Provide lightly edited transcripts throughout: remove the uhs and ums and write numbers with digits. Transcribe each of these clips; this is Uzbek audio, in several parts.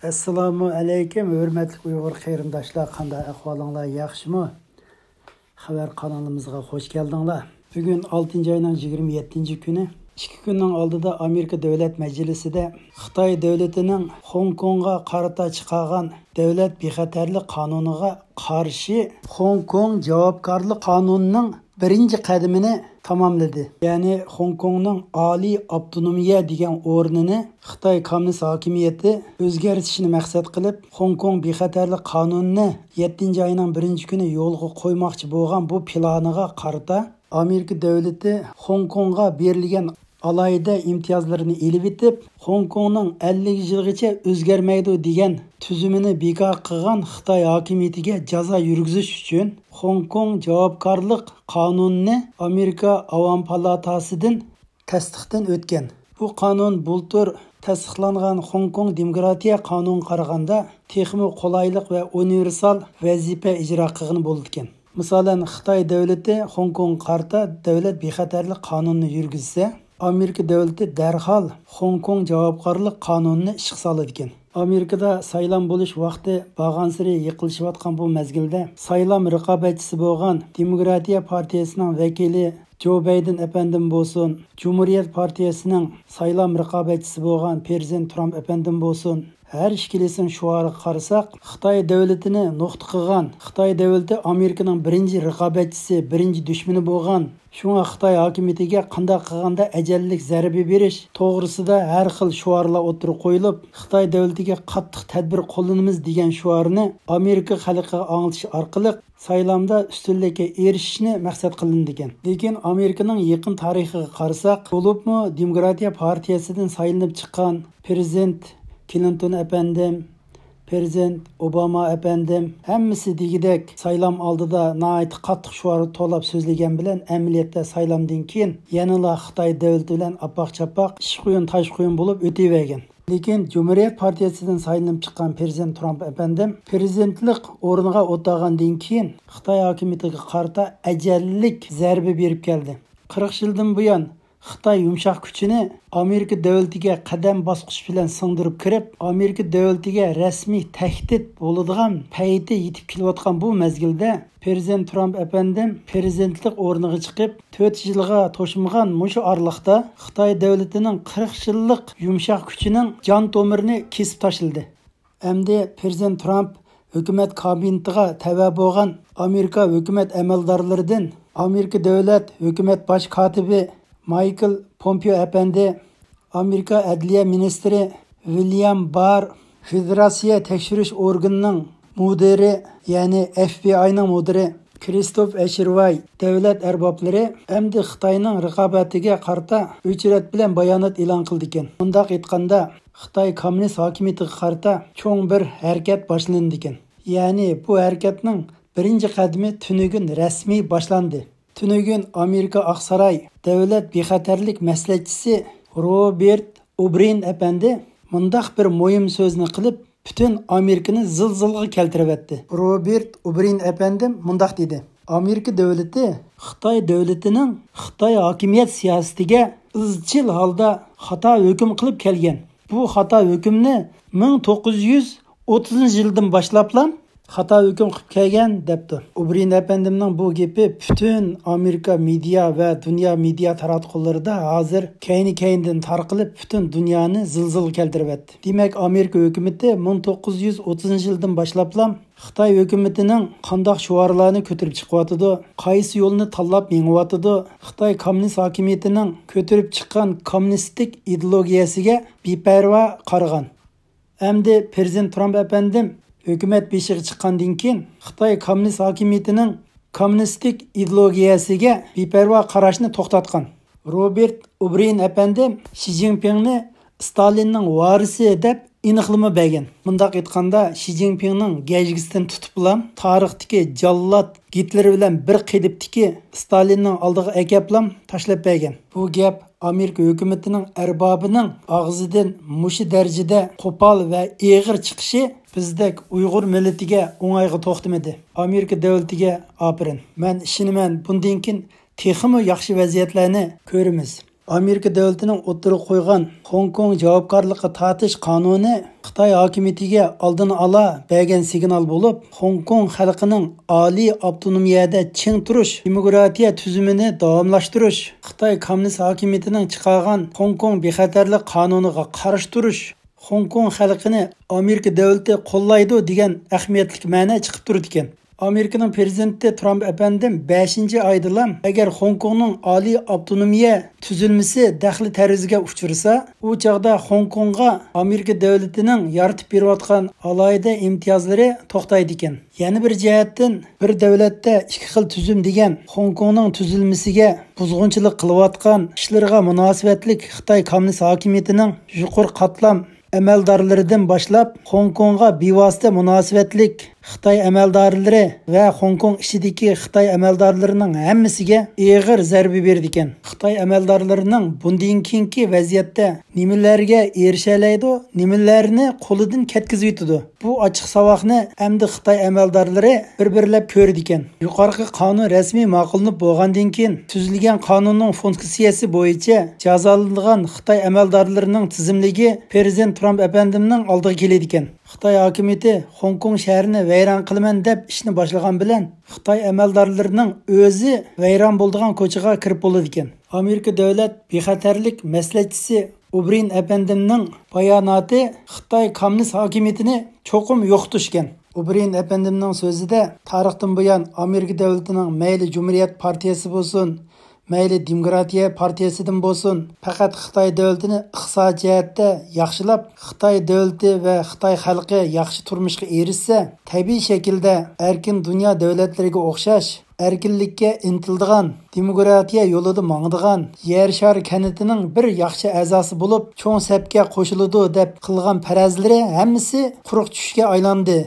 Assalomu alaykum, hurmatli Uyg'ur qarindoshlar, qanday ahvolinglar, yaxshimi? Xabar kanalimizga hoş geldinglar. Bugun 6-oyning 27-kuni, 2 kunning oldida Amerika Davlat Majlisida Xitoy davlatining Hong Kongga qarata chiqargan davlat bexatarlik qonuniga qarshi Hong Kong javobgarlik qonunining birinchi qadamini tamamladı. Yani Hong Kongning Oliy avtonomiya degan o'rnini Xitoy kommunist hokimiyati o'zgartirishni maqsad qilib, Hong Kong bexatarlik qonunini 7-oyning 1-kuni yo'lga qo'ymoqchi bo'lgan bu planiga qarata Amerika davlati Hong Kongga berilgan alayda imtiyozlarini elib etib, Hong Kongning 50 yilgacha o'zgarmaydi degan tuzumini bekor qilgan Xitoy hokimiyatiga jazo yurgizish uchun Hong Kong javobgarlik qonunini Amerika Avam palatasidan tasdiqdan o'tgan. Bu qonun bultur tasdiqlangan Hong Kong demokratiya qonuniga qaraganda texnik qulaylik va universal vazifa ijro qilgan bo'ldi ekan. Masalan, Xitoy davlati Hong Kong qarta davlat bexatarlik qonunini yurgizsa, Amerika davlati darhol Hong Kong javobgarlik qonunini ishga soladi ekan. Amerikada saylam bo'lish vaqti bag'ansiri yiqilishayotgan bu mezgilda saylam raqobatchisi bo'lgan Demokratiya partiyasining vakili Joe Biden efendim bo'lsin, Cumhuriyet partiyasining saylam raqobatchisi bo'lgan Prezident Trump efendim bo'lsin, her ikkilisini shuariga qarasak, Xitoy davlatini nuqta qilgan, Xitoy davlati Amerikaning birinchi raqobatchisi, birinchi dushmani bo'lgan, shunga Xitoy hokimiyatiga qanday qilganda ajallik zarba berish to'g'risida har xil shuarlar o'tirib qo'yilib, Xitoy davlatiga qattiq tadbir qo'llanamiz degan shuarni Amerika xalqiga anglatish orqali saylamda ustunlikka erishishni maqsad qilingan. Lekin Amerikaning yaqin tarixiga qarasak, bo'libmi Demokratiya partiyasidan saylanib chiqqan prezident Clinton efendim, Prezident Obama efendim, hammasi degidek saylam oldida nəhayət qattiq shuarı to'lab so'zlagan bilan amaliyotda saylamdan keyin yanala Xitoy davlati bilan apaq-chapaq, ish quyun tash quyun bo'lib o'tavergan. Lekin Cumhuriyet partiyasidan saylanib chiqqan Prezident Trump efendim prezidentlik o'rniga o'tirgandan keyin Xitoy hokimiyatiga qarata ajallik zarba berib keldi. 40 yildan buyon Xitoy yumshoq kuchini Amerika davlatiga qadam bosqich bilan singdirib kirib, Amerika davlatiga rasmiy tahdid bo'ladigan payti yetib kelayotgan bu mezgilda Prezident Trump efendim prezidentlik o'rniga chiqib, 4 yilga to'shmagan mushu oraliqda Xitoy davlatining 40 yillik yumshoq kuchining jon tomirini kesib tashladi. Endi Prezident Trump hukumat kabinetiga tava bo'lgan Amerika hukumat amaldorlaridan Amerika davlat hukumat bosh kotibi Michael Pompeo efendi, Amerika Adliya ministri William Barr, Federatsiya tekshirish organining mudiri, ya'ni FBI'ning mudiri Christopher Ashirvay, davlat arboblari endi Xitoyning raqobatiga qarata o'chirat bilan bayonot e'lon qildi ekan. Bundaq aytganda, Xitoy kommunist hokimiyatiga qarata cho'ng bir harakat boshlandi ekan. Ya'ni bu harakatning birinchi qadami tunugun rasmiy boshlandi. Tunugun Amerika Aqsaray davlat bexatarlik maslahatchisi Robert O'Brien efendi mundaq bir muhim so'zni qilib, butun Amerikani zilzilga keltirib etdi. Robert O'Brien efendi mundaq dedi: Amerika davlati Xitoy davlatining Xitoy hokimiyat siyosatiga izchil holda xato hukm qilib kelgan. Bu xato hukmni 1930-yildan boshlablam xato hukm qilib kelgan debdi. O'Brien efendimning bu gapi butun Amerika media va dunyo media taratqularida hozir kayni-kayndan tarqalib butun dunyoni zilzil keltirib etdi. Demak, Amerika hukumatı 1930-yildan boshlablam Xitoy hukumatining qanday shuarlarni ko'tarib chiqyotidi, qaysi yo'lni tanlab mengyotidi, Xitoy kommunist hokimiyatining ko'tarib chiqqan kommunistik ideologiyasiga beparvo qaragan. Endi Prezident Trump efendim hukumat beshiga chiqqandan keyin Xitoy kommunist hokimiyatining kommunistik ideologiyasiga beparvo qarashni to'xtatgan. Robert O'Brien efendi Xi Jinpingni Stalinning varisi deb aniqlama bergan. Bundaq aytganda, Xi Jinpingning gajgisidan tutib bilan tarixdagi jallod Hitler bilan bir qidibdiki Stalinning oldiga akaplam tashlab bergan. Bu gap Amerika hukumatining arbobining og'zidan mushi darajada qo'pol va eg'ir chiqishi bizdek Uyg'ur millatiga o'ng'ayga to'xtamadi. Amerika davlatiga apirin. Men ishoniman, bundan keyin texmi yaxshi vaziyatlarni ko'ramiz. Amerika davlatining o'ttirib qo'ygan Hong Kong javobgarlikqa tortish qonuni Xitoy hokimiyatiga oldin ola bergan signal bo'lib, Hong Kong xalqining oliy avtonomiyada ching turish, demokratiya tuzumini davomlashtirish, Xitoy kommunist hokimiyatining chiqargan Hong Kong bexatarlik qonuniga qarshi turish, Hong Kong xalqini Amerika davlati qo'llaydi degan ahamiyatli ma'no chiqib turdi ekan. Amerikaning prezidenti Trump apandim 5-oydalam agar Hong Kongning oliy avtonomiya tuzilmasi daxli tarziga uchirsa, u chaqda Hong Kongga Amerika davlatining yaratib berayotgan alohida imtiyozlari to'xtaydi ekan. Yana bir jihatdan bir davlatda ikki xil tuzum degan Hong Kongning tuzilmasiga buzg'unchilik qilayotgan ishlarga munosabatlik Xitoy kommunist hokimiyatining yuqori qatlam amaldorlaridan boshlab Hong Kongga bevosita munosabatlik Xitoy amaldorlari va Hong Kong ichidagi Xitoy amaldorlarining hammasiga og'ir zarba berdi ekan. Xitoy amaldorlarining bundan keyingi vaziyatda nimalarga erishalaydi, nimalarni qo'lidan ketkizib yutadi. Bu ochiq savoqni endi Xitoy amaldorlari bir-birlab ko'rdi ekan. Yuqorqi qonun rasmiy ma'qullanib bo'lgandan keyin tuzilgan qonunning funksiyasi bo'yicha jazolangan Xitoy amaldorlarining tizimligi prezident Trump apandimning oldiga keladi ekan. Xitoy hokimiyati Hong Kong shahrini vayron qilaman deb ishni boshlagan bilan Xitoy amaldorlarining o'zi vayron bo'ladigan ko'chaga kirib bo'ladi ekan. Amerika davlat bexatarlik maslahatchisi O'Brien apandimning bayonoti Xitoy kommunist hokimiyatini cho'qim yo'qotishgan. O'Brien apandimning so'zida tarixdan buyon Amerika davlatining mayli Cumhuriyet partiyasi bo'lsin, mayli Demokratiya partiyasidan bo'lsin, faqat Xitoy davlatini iqtisodiy jihatda yaxshilab, Xitoy davlati va Xitoy xalqi yaxshi turmushga erishsa, tabiiy shaklda erkin dunyo davlatlariga o'xshash erkinlikka intildigan, demokratiya yo'lida mangdigan, yer shari kanitining bir yaxshi a'zosi bo'lib, cho'ng safga qo'shiladi deb qilgan farazlari hammasi quruq tushga aylandi.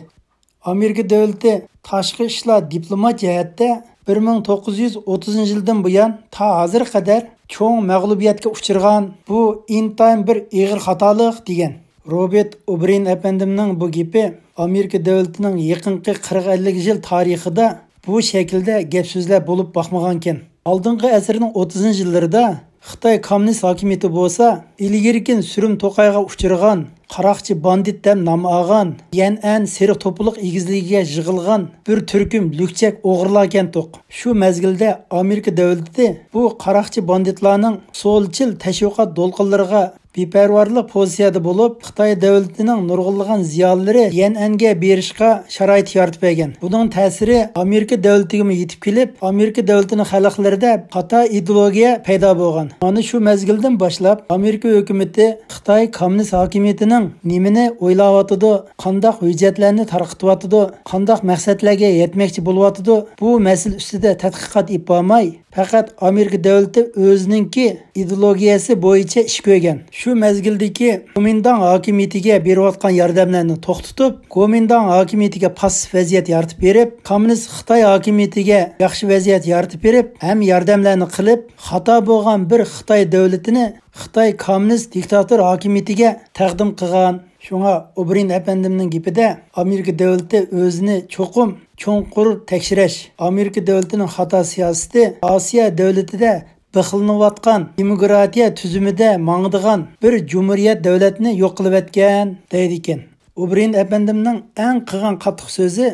Amerika davlati tashqi ishlar diplomat jihatda 1930 yildan buyon ta hozir qadar cho'ng mag'lubiyatga uchirgan bu intayin bir ig'ir xatolik degan. Robert O'Brien apandimning bu gapi Amerika davlatining yaqinqi 40-50 yil tarixida bu shaklda gap so'zlar bo'lib boqmagan ekan. Oldingi asrning 30-yillarida Xitoy kommunist hokimiyati bo'lsa, ilgarikin surum to'qayga uchirgan, qaroqchi bandit deb nom olgan, yan'an seriq to'pliq egizligiga yig'ilgan bir turkum lukchak o'g'irlar ekan to'q. Shu mezgilda Amerika davlati bu qaroqchi banditlarning so'lchil tashviqot do'lqinlariga beparvarlik pozitsiyada bo'lib, Xitoy davlatining nurg'unlagan ziyolilari yan'anga berishga sharoit yaratib bergan. Buning ta'siri Amerika davlatiga yetib kelib, Amerika davlatining xalqlarida xato ideologiya paydo bo'lgan. Mana shu mezgildan boshlab Amerika hukumatı Xitoy kommunist hokimiyatining nimani o'ylayotidi, qanday hujjatlarni tarqatyotidi, qanday maqsadlarga yetmoqchi bo'lyotidi, bu masala ustida tadqiqot olib bormay, faqat Amerika davlati o'zininki ideologiyasi bo'yicha ish ko'rgan. Shu mezgildagi Kuomintang hokimiyatiga berayotgan yordamlarni to'xtatib, Kuomintang hokimiyatiga passiv vaziyat yaratib berib, kommunist Xitoy hokimiyatiga yaxshi vaziyat yaratib berib, ham yordamlarni qilib, xato bo'lgan bir Xitoy davlatini Xitoy kommunist diktator hokimiyatiga taqdim qilgan. Shunga O'Brien apandimning gapida Amerika davlati o'zini cho'qim cho'nqur tekshirish, Amerika davlatining xato siyosati Osiyo davlatida bixilnayotgan demokratiya tuzumida mangdigan bir cumhuriyet davlatini yo'q qilib o'tgan deydi ekan. O'Brien apandimning eng qilgan qattiq so'zi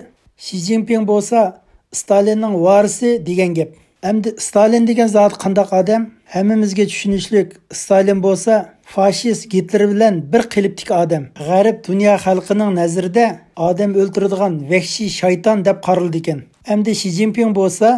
Xi Jinping bo'lsa Stalinning varisi degan gap. Endi Stalin degan zot qanday odam? Hammamizga tushunishlik, Stalin bo'lsa faşist Hitler bilan bir qilibtik odam. G'arb dunyo xalqining nazarida odam o'ltiradigan vahshiy shayton deb qaraldi ekan. Endi Xi Jinping bo'lsa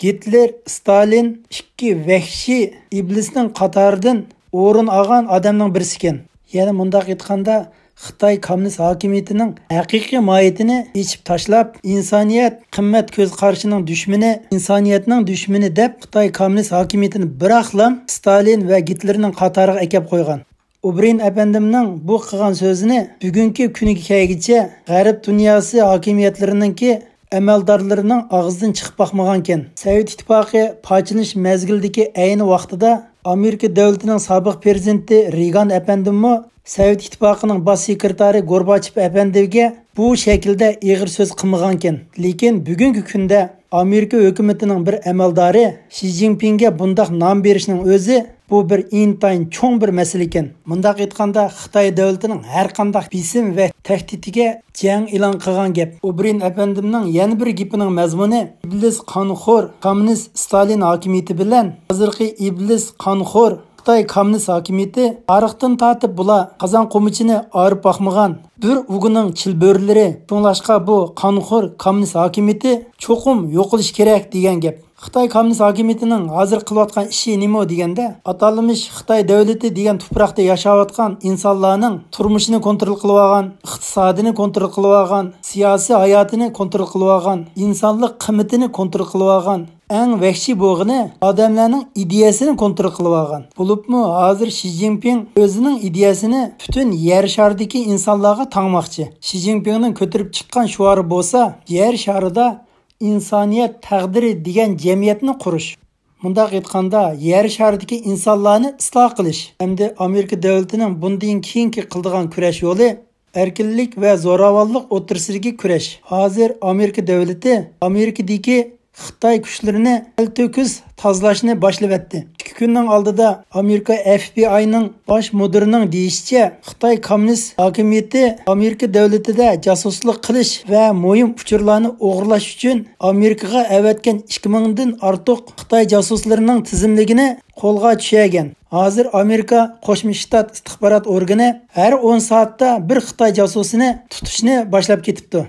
Hitler, Stalin ikki vahshiy iblisning qatoridan o'rin olgan odamning birisi ekan. Ya'ni mundaq aytganda Xitoy kommunist hokimiyatining haqiqiy mohiyatini yechib tashlab, insoniyat qimmat ko'z qarshining dushmani, insoniyatning dushmani deb Xitoy kommunist hokimiyatini biroqlam Stalin va Hitlerning qatoriga akab qo'ygan. O'Brien apandimning bu qilgan so'zini bugungi kuniga kelguncha g'arb dunyosi hokimiyatlarininki amaldorlarining og'zidan chiqib boqmagan ekan. Sovet ittifoqi pochinish mezgildagi ayni vaqtida Amerika davlatining sobiq prezidenti Reagan apandimmi Sovet ittifoqining bosh sekretari Gorbachev apandivga bu shaklda ig'ir so'z qilmagan ekan. Lekin bugungi kunda Amerika hukumatining bir amaldori Xi Jinpingga bundaq nom berishning o'zi bu bir intayin çoğun bir mesele ekan. Mundaq aytganda Xitoy davlatining har qanday bisim va tahdidiga jang e'lon qilgan gap. O'Brien afandimning yana bir gapining mazmuni iblis qonxo'r kommunist Stalin hokimiyati bilan hozirgi iblis qonxo'r Xitoy kommunist hokimiyati tarixdan tortib bular qozon qo'michini orib boqmagan bir uguning chilbörlari. Shunlashqa bu qonxo'r kommunist hokimiyati cho'qim yo'qolish kerak degan gap. Xitoy kommunist hokimiyatining hozir qilayotgan ishi nima deganda, atalmish Xitoy davlati degan tuproqda yashayotgan insonlarning turmushini kontrol qilib olgan, iqtisodini kontrol qilib olgan, siyosiy hayotini kontrol qilib olgan, insonlik qiymatini kontrol qilib olgan, eng vahshiy bo'g'ini odamlarning ideyasini kontrol qilib olgan. Bo'libmi hozir Shi Jinping o'zining ideyasini butun yer sharidagi insonlarga tangmoqchi. Shi Jinpingning ko'tarib chiqqan shuari bo'lsa, yer sharida insoniyat taqdiri degan jamiyatni qurish. Mundaq aytganda, yer sharidagi insonlarni isloh qilish. Hamda Amerika davlatining bundan keyingi qildigan kurash yo'li erkinlik va zo'ravonlik o'tirsidagi kurash. Hozir Amerika davlati Amerikadagi Xitoy kuchlarini el-to'kis tozalashni boshlab 2 kunning oldida Amerika FBI'ning bosh mudirining deyishicha, Xitoy kommunist hokimiyati Amerika davlatida josuslik qilish va muhim uchurlarni o'g'irlash uchun Amerikaga avatgan 2000 dan ortiq Xitoy josuslarining tizimligini qo'lga tushagan. Hozir Amerika Qo'shma Shtat istixborot organi har 10 soatda bir Xitoy josusini tutishni boshlab ketibdi.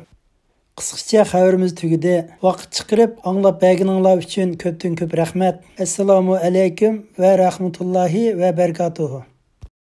Qisqacha xabarimiz tugidi. Vaqt chiqarib anglab berganinglar uchun ko'pdan ko'p rahmat. Assalomu alaykum va rahmatullohi va barakatuh.